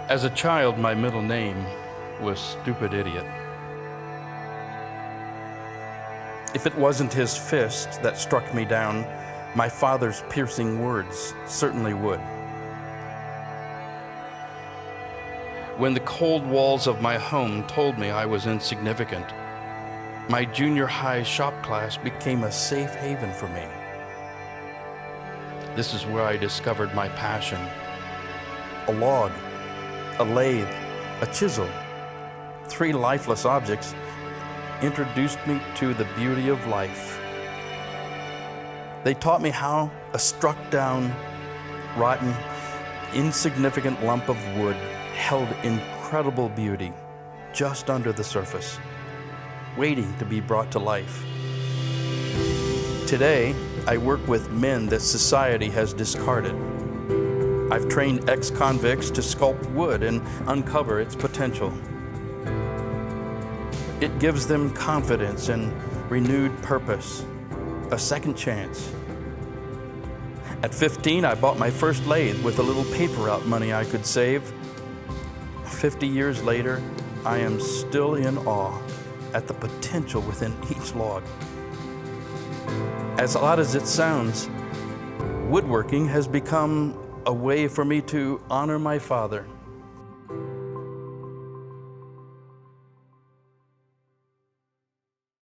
As a child, my middle name was Stupid Idiot. If it wasn't his fist that struck me down, my father's piercing words certainly would. When the cold walls of my home told me I was insignificant, my junior high shop class became a safe haven for me. This is where I discovered my passion. A log, a lathe, a chisel, 3 lifeless objects introduced me to the beauty of life. They taught me how a struck down, rotten, insignificant lump of wood held incredible beauty just under the surface, waiting to be brought to life. Today, I work with men that society has discarded. I've trained ex-convicts to sculpt wood and uncover its potential. It gives them confidence and renewed purpose, a second chance. At 15, I bought my first lathe with a little paper route money I could save. 50 years later, I am still in awe at the potential within each log. As odd as it sounds, woodworking has become a way for me to honor my father